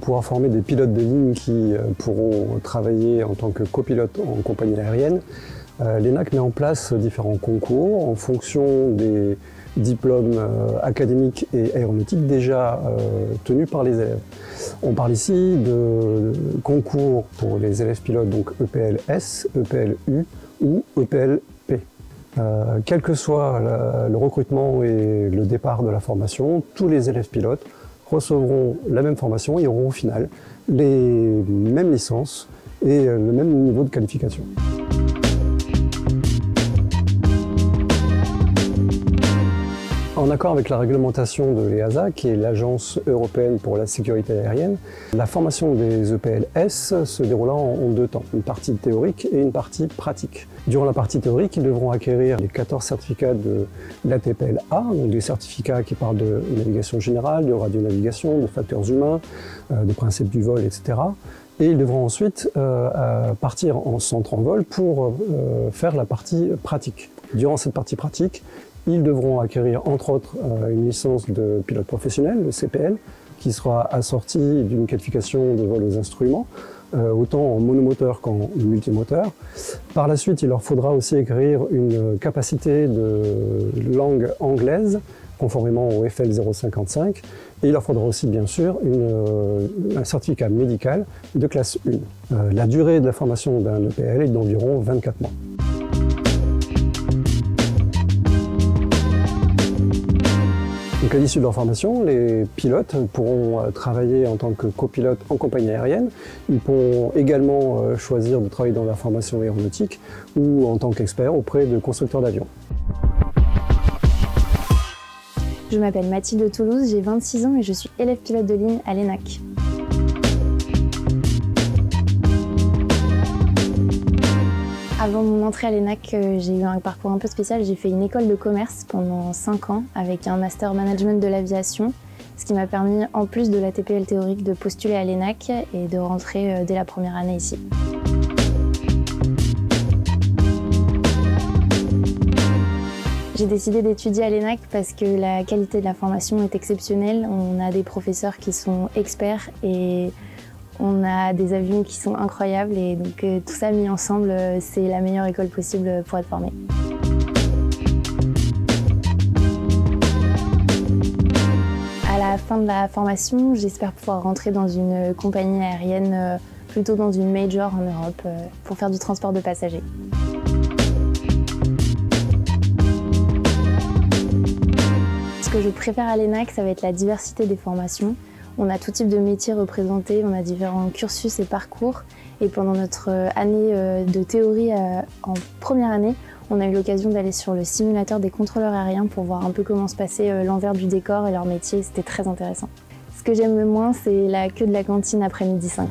pouvoir former des pilotes de ligne qui pourront travailler en tant que copilotes en compagnie aérienne, l'ENAC met en place différents concours en fonction des diplômes académiques et aéronautiques déjà tenus par les élèves. On parle ici de concours pour les élèves pilotes, donc EPLS, EPLU ou EPLP. Quel que soit le recrutement et le départ de la formation, tous les élèves pilotes recevront la même formation et auront au final les mêmes licences et le même niveau de qualification. En accord avec la réglementation de l'EASA, qui est l'Agence européenne pour la sécurité aérienne, la formation des EPLS se déroulera en deux temps, une partie théorique et une partie pratique. Durant la partie théorique, ils devront acquérir les 14 certificats de l'ATPL-A, donc des certificats qui parlent de navigation générale, de radionavigation, de facteurs humains, des principes du vol, etc. Et ils devront ensuite partir en centre en vol pour faire la partie pratique. Durant cette partie pratique, ils devront acquérir entre autres une licence de pilote professionnel, le CPL, qui sera assortie d'une qualification de vol aux instruments, autant en monomoteur qu'en multimoteur. Par la suite, il leur faudra aussi acquérir une capacité de langue anglaise, conformément au FL 055, et il leur faudra aussi bien sûr un certificat médical de classe 1. La durée de la formation d'un EPL est d'environ 24 mois. Donc à l'issue de leur formation, les pilotes pourront travailler en tant que copilote en compagnie aérienne. Ils pourront également choisir de travailler dans la formation aéronautique ou en tant qu'expert auprès de constructeurs d'avions. Je m'appelle Mathilde Toulouse, j'ai 26 ans et je suis élève pilote de ligne à l'ENAC. Avant mon entrée à l'ENAC, j'ai eu un parcours un peu spécial. J'ai fait une école de commerce pendant 5 ans avec un master management de l'aviation, ce qui m'a permis, en plus de la TPL théorique, de postuler à l'ENAC et de rentrer dès la première année ici. J'ai décidé d'étudier à l'ENAC parce que la qualité de la formation est exceptionnelle. On a des professeurs qui sont experts et on a des avions qui sont incroyables et donc tout ça mis ensemble, c'est la meilleure école possible pour être formé. À la fin de la formation, j'espère pouvoir rentrer dans une compagnie aérienne, plutôt dans une major en Europe, pour faire du transport de passagers. Ce que je préfère à l'ENAC, ça va être la diversité des formations. On a tout type de métiers représentés, on a différents cursus et parcours. Et pendant notre année de théorie en première année, on a eu l'occasion d'aller sur le simulateur des contrôleurs aériens pour voir un peu comment se passait l'envers du décor et leur métier. C'était très intéressant. Ce que j'aime le moins, c'est la queue de la cantine après midi 5.